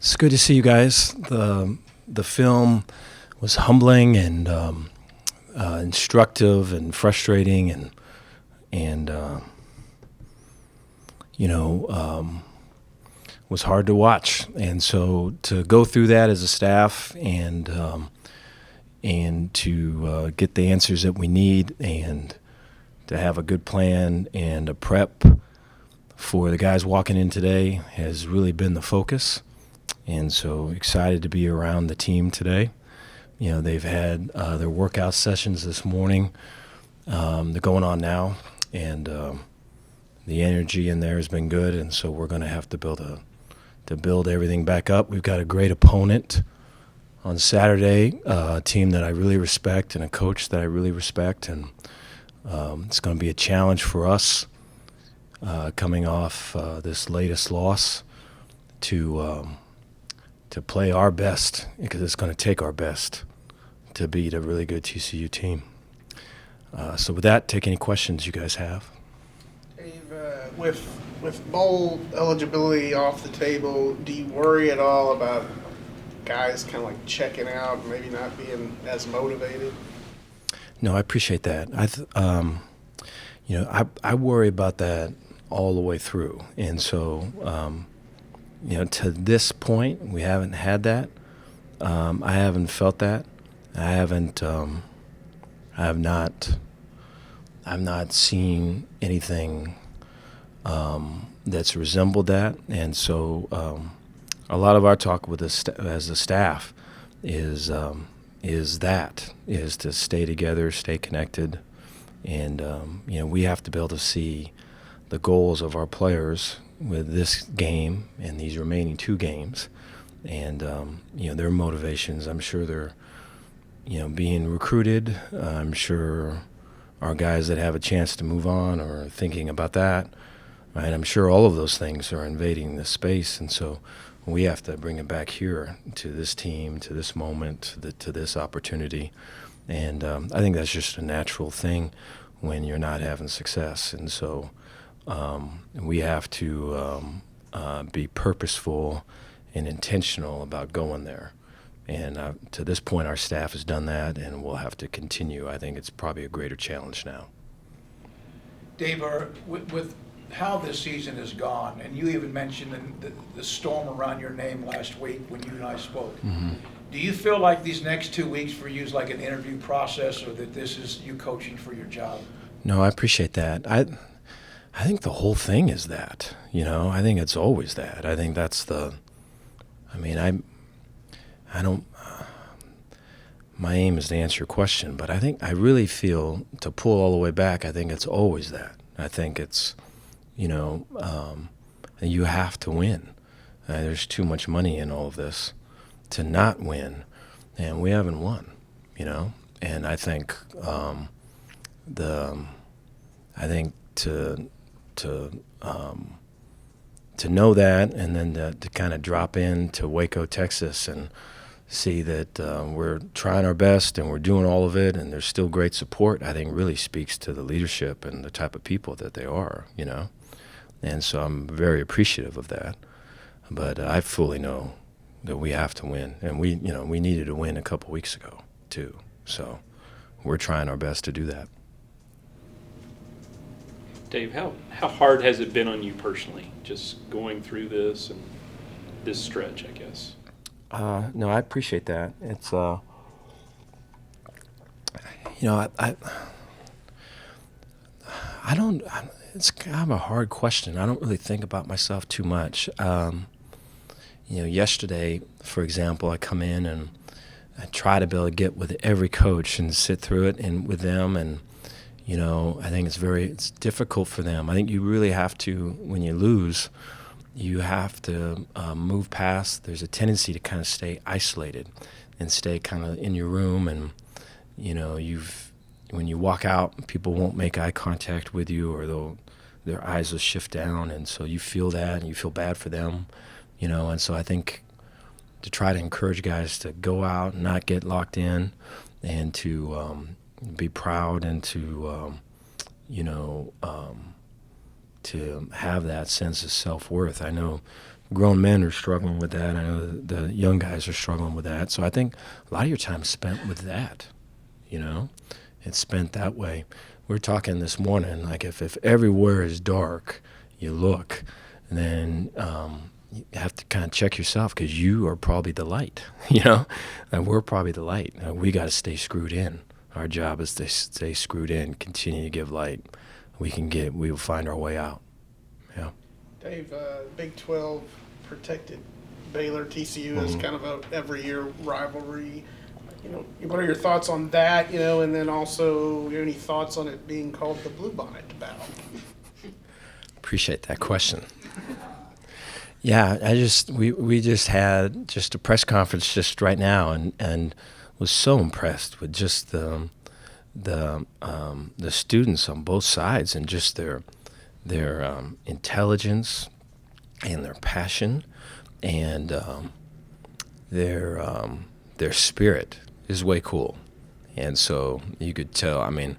It's good to see you guys. The film was humbling and instructive and frustrating and was hard to watch. And so to go through that as a staff and to get the answers that we need and to have a good plan and a prep for the guys walking in today has really been the focus. And so excited to be around the team today. You know, they've had their workout sessions this morning. They're going on now, and the energy in there has been good. And so we're going to have to build everything back up. We've got a great opponent on Saturday, a team that I really respect and a coach that I really respect, and it's going to be a challenge for us coming off this latest loss to play our best, because it's going to take our best to beat a really good TCU team. So with that, take any questions you guys have. Dave, with bowl eligibility off the table, do you worry at all about guys kind of like checking out and maybe not being as motivated? No, I appreciate that. I worry about that all the way through, and so to this point, we haven't had that. I haven't felt that. I've not seen anything that's resembled that, and so a lot of our talk with as a staff is to stay together, stay connected, and we have to be able to see the goals of our players with this game and these remaining two games, and their motivations. I'm sure they're being recruited. I'm sure our guys that have a chance to move on are thinking about that, right? I'm sure all of those things are invading this space, and so we have to bring it back here to this team, to this moment, to this opportunity, and I think that's just a natural thing when you're not having success, and so we have to be purposeful and intentional about going there. And to this point, our staff has done that, and we'll have to continue. I think it's probably a greater challenge now. Dave, with how this season has gone, and you even mentioned the storm around your name last week when you and I spoke, do you feel like these next 2 weeks for you is like an interview process, or that this is you coaching for your job? No, I appreciate that. I think the whole thing is that, I think it's always that. I think that's I don't, my aim is to answer your question, but I really feel, to pull all the way back, I think it's always that. I think it's, you have to win. There's too much money in all of this to not win, and we haven't won, and I think to know that, and then to kind of drop into Waco, Texas, and see that we're trying our best and we're doing all of it, and there's still great support, I think really speaks to the leadership and the type of people that they are, And so I'm very appreciative of that. But I fully know that we have to win, and we needed to win a couple weeks ago too. So we're trying our best to do that. Dave, how hard has it been on you personally, just going through this and this stretch, I guess? No, I appreciate that. It's, I don't. It's kind of a hard question. I don't really think about myself too much. Yesterday, for example, I come in and I try to be able to get with every coach and sit through it and with them, and I think it's difficult for them. I think you really have to, when you lose, you have to move past. There's a tendency to kind of stay isolated and stay kind of in your room, and when you walk out, people won't make eye contact with you, or their eyes will shift down, and so you feel that and you feel bad for them, and so I think to try to encourage guys to go out and not get locked in, and to be proud, and to to have that sense of self-worth. I know grown men are struggling with that. I know the young guys are struggling with that. So I think a lot of your time is spent with that, you know. It's spent that way. We were talking this morning, like if everywhere is dark, you look, then you have to kind of check yourself because you are probably the light, you know. And we're probably the light. We got to stay screwed in. Our job is to stay screwed in, continue to give light. We will find our way out. Yeah. Dave, Big 12 protected Baylor TCU is kind of a every year rivalry. You know, what are your thoughts on that? You know, and then also any thoughts on it being called the Bluebonnet battle? Appreciate that question. Yeah, we just had just a press conference just right now, and was so impressed with just the students on both sides and just their intelligence and their passion and their spirit is way cool. And so you could tell. I mean,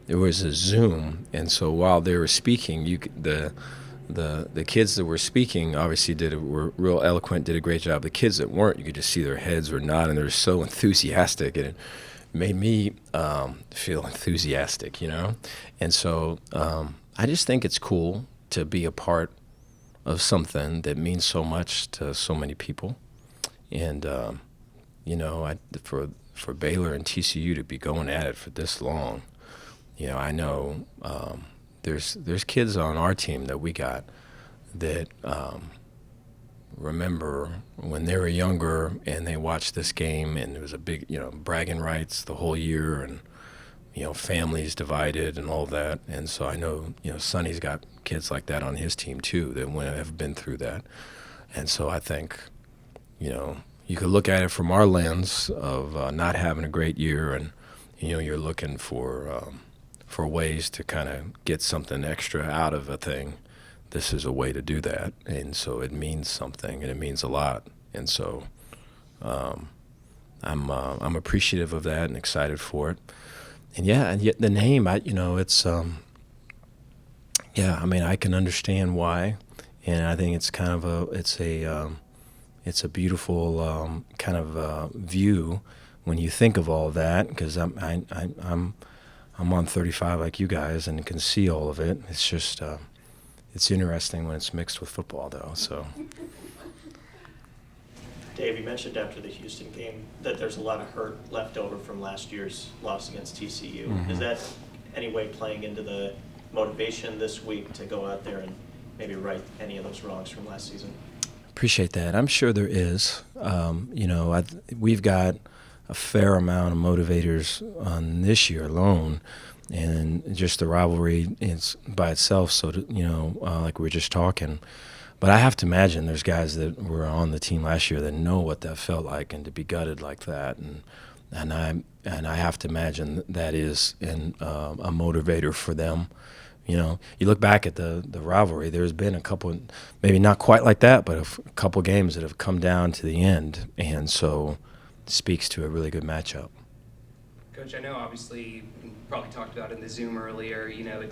there was a Zoom, and so while they were speaking, the kids that were speaking obviously were real eloquent, did a great job. The kids that weren't, you could just see their heads were nodding. They were so enthusiastic, and it made me feel enthusiastic, you know. And so I just think it's cool to be a part of something that means so much to so many people. And you know, for Baylor and TCU to be going at it for this long, you know, I know there's kids on our team that we got that remember when they were younger and they watched this game, and there was a big, you know, bragging rights the whole year, and you know, families divided and all that. And so I know, you know, Sonny's got kids like that on his team too that have been through that. And so I think, you know, you could look at it from our lens of not having a great year, and you know, you're looking for ways to kind of get something extra out of a thing. This is a way to do that, and so it means something, and it means a lot. And so I'm appreciative of that and excited for it. And yeah, and yet the name, it's I mean, I can understand why, and I think it's kind of it's a beautiful kind of view when you think of all that, because I'm on 35 like you guys and can see all of it. It's just it's interesting when it's mixed with football, though. So, Dave, you mentioned after the Houston game that there's a lot of hurt left over from last year's loss against TCU. Mm-hmm. Is that any way playing into the motivation this week to go out there and maybe right any of those wrongs from last season? Appreciate that. I'm sure there is. You know, we've got a fair amount of motivators on this year alone, and just the rivalry is by itself. So, like we were just talking. But I have to imagine there's guys that were on the team last year that know what that felt like, and to be gutted like that, and I have to imagine that is a motivator for them. You know, you look back at the rivalry, there's been a couple, maybe not quite like that, but a couple games that have come down to the end, and so it speaks to a really good matchup. Coach, I know obviously we probably talked about it in the Zoom earlier, you know,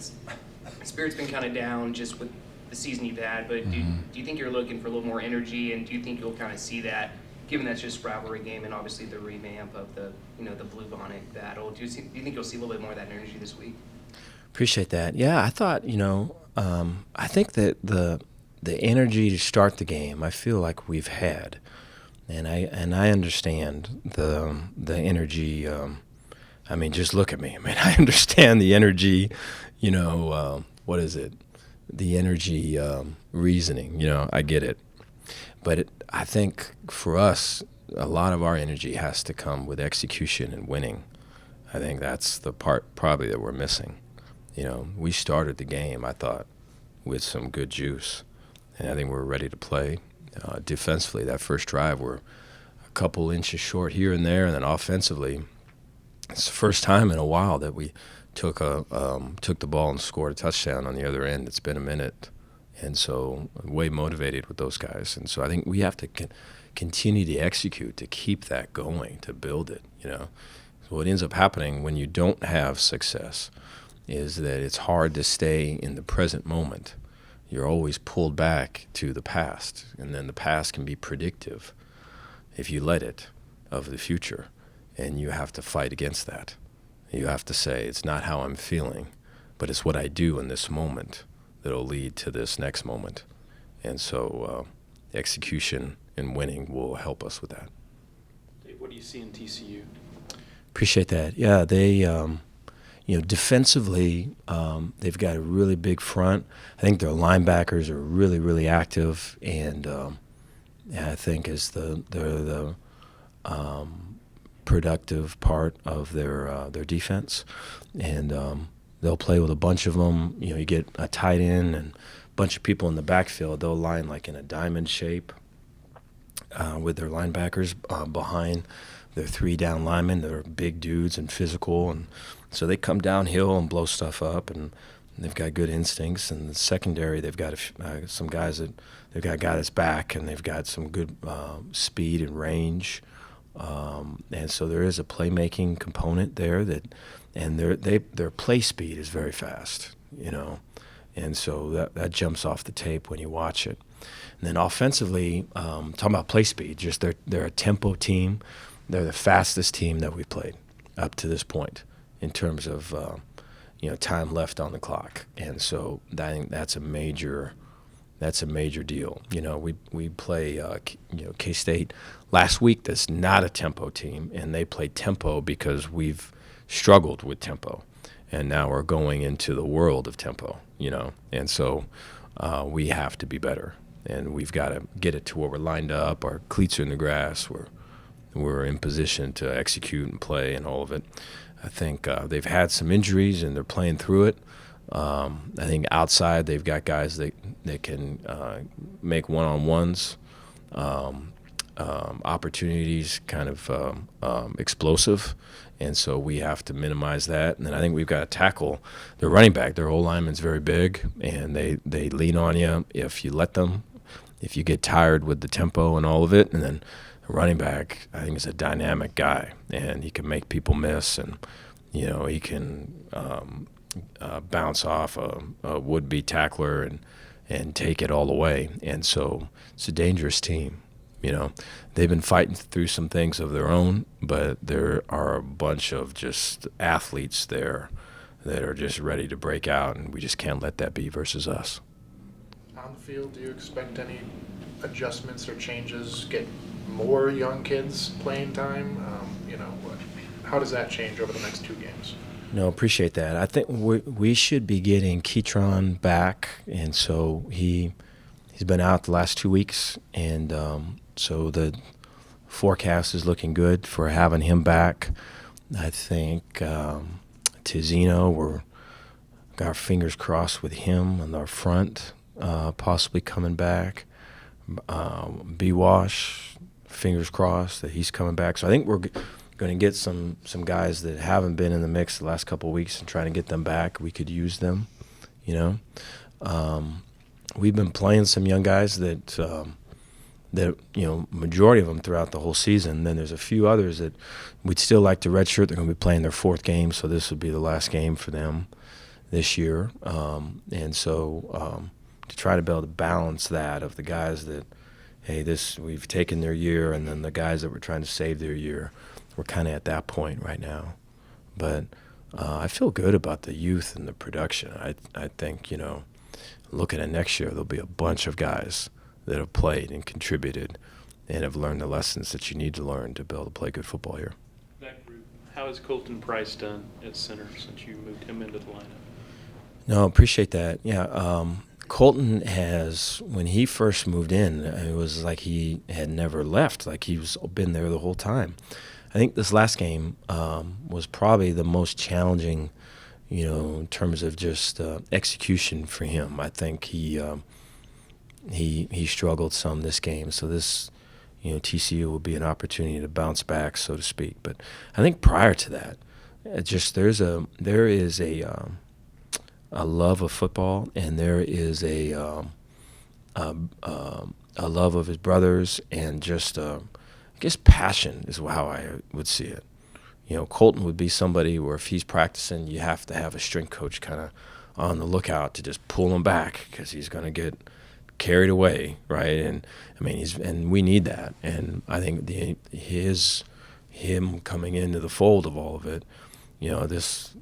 spirit's been kind of down just with the season you've had, but do you think you're looking for a little more energy, and do you think you'll kind of see that, given that's just rivalry game and obviously the revamp of the Bluebonnet battle? Do you think you'll see a little bit more of that energy this week? Appreciate that. Yeah, I thought, I think that the energy to start the game, I feel like we've had, and I understand the energy. I mean, just look at me. I mean, I understand the energy. What is it? The energy reasoning. I get it, but I think for us, a lot of our energy has to come with execution and winning. I think that's the part probably that we're missing. We started the game, I thought, with some good juice, and I think we're ready to play. Defensively, that first drive, we're a couple inches short here and there, and then offensively, it's the first time in a while that we took the ball and scored a touchdown on the other end. It's been a minute, and so I'm way motivated with those guys. And so I think we have to continue to execute, to keep that going, to build it. So what ends up happening when you don't have success is that it's hard to stay in the present moment. you're always pulled back to the past, and then the past can be predictive if you let it of the future, and you have to fight against that. You have to say, it's not how I'm feeling, but it's what I do in this moment that'll lead to this next moment. And so execution and winning will help us with that. Dave, what do you see in TCU? Appreciate that. Yeah, they, defensively, they've got a really big front. I think their linebackers are really, really active, and I think is the productive part of their defense, and they'll play with a bunch of them. You get a tight end and a bunch of people in the backfield. They'll line like in a diamond shape with their linebackers behind their 3 down linemen. They're big dudes and physical, and so they come downhill and blow stuff up, and they've got good instincts. And the secondary, they've got some guys that they've got a guy that's back, and they've got some good speed and range. And so there is a playmaking component there and their play speed is very fast, and so that jumps off the tape when you watch it. And then offensively, talking about play speed, just they're a tempo team. They're the fastest team that we've played up to this point in terms of time left on the clock, and so I think that's a major deal. We play K-State last week. That's not a tempo team, and they play tempo because we've struggled with tempo, and now we're going into the world of tempo. And so we have to be better, and we've got to get it to where we're lined up. Our cleats are in the grass. We're in position to execute and play and all of it. I think they've had some injuries, and they're playing through it. I think outside they've got guys that can make one-on-ones, opportunities, kind of explosive, and so we have to minimize that. And then I think we've got to tackle their running back. Their O-lineman's very big, and they lean on you if you let them, if you get tired with the tempo and all of it. And then the running back, I think, is a dynamic guy, and he can make people miss, and he can bounce off a would-be tackler and take it all the way. And so it's a dangerous team. They've been fighting through some things of their own, but there are a bunch of just athletes there that are just ready to break out, and we just can't let that be versus us. On the field, do you expect any adjustments or changes? Get more young kids playing time? How does that change over the next 2 games? No, appreciate that. I think we should be getting Keytron back, and so he's been out the last 2 weeks, and so the forecast is looking good for having him back. I think Tizino, we're got our fingers crossed with him on our front, possibly coming back. B-Wash, fingers crossed that he's coming back. So I think we're going to get some guys that haven't been in the mix the last couple of weeks and trying to get them back. We could use them, We've been playing some young guys that majority of them throughout the whole season. Then there's a few others that we'd still like to redshirt. They're going to be playing their 4th game, so this would be the last game for them this year. And so to try to be able to balance that of the guys that, hey, we've taken their year, and then the guys that we're trying to save their year, we're kind of at that point right now. But I feel good about the youth and the production. I think, looking at next year, there'll be a bunch of guys that have played and contributed and have learned the lessons that you need to learn to be able to play good football here. That group, how has Colton Price done at center since you moved him into the lineup? No, appreciate that. Yeah, Colton has, when he first moved in, it was like he had never left, like he's been there the whole time. I think this last game was probably the most challenging, in terms of just execution for him. I think he struggled some this game. So this, TCU will be an opportunity to bounce back, so to speak. But I think prior to that, there is a love of football, and there is a love of his brothers, and just I guess passion is how I would see it. Colton would be somebody where if he's practicing, you have to have a strength coach kind of on the lookout to just pull him back because he's going to get carried away, right? And I mean, and we need that. And I think him coming into the fold of all of it, this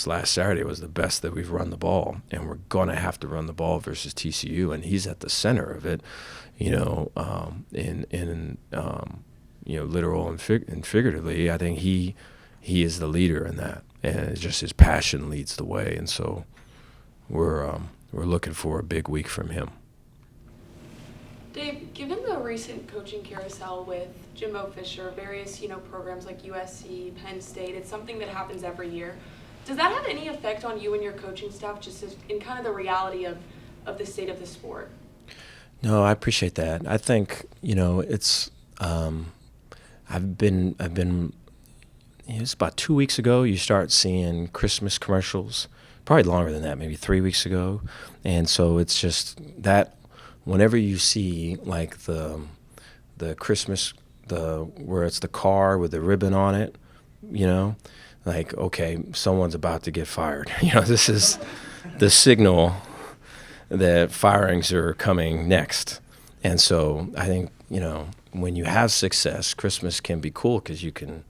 last Saturday was the best that we've run the ball, and we're going to have to run the ball versus TCU, and he's at the center of it, in literal and figuratively. I think he is the leader in that, and it's just his passion leads the way, and so we're looking for a big week from him. Dave, given the recent coaching carousel with Jimbo Fisher, various programs like USC, Penn State, it's something that happens every year. Does that have any effect on you and your coaching staff, just in kind of the reality of the state of the sport? No, I appreciate that. I think it's. I've been. It's about 2 weeks ago. You start seeing Christmas commercials. Probably longer than that, maybe 3 weeks ago, and so it's just that. Whenever you see like the Christmas, where it's the car with the ribbon on it, like, okay, someone's about to get fired. This is the signal that firings are coming next. And so I think, when you have success, Christmas can be cool because you can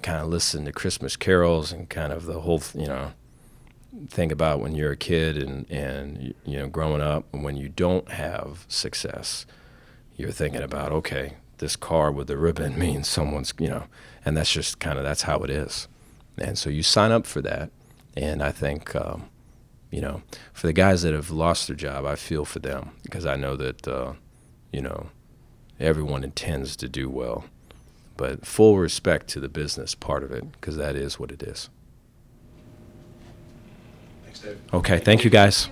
kind of listen to Christmas carols and kind of the whole, think about when you're a kid and growing up. And when you don't have success, you're thinking about, okay, this car with the ribbon means someone's, and that's just that's how it is. And so you sign up for that. And I think, for the guys that have lost their job, I feel for them because I know that, everyone intends to do well. But full respect to the business part of it because that is what it is. Thanks, Dave. Okay, thank you guys.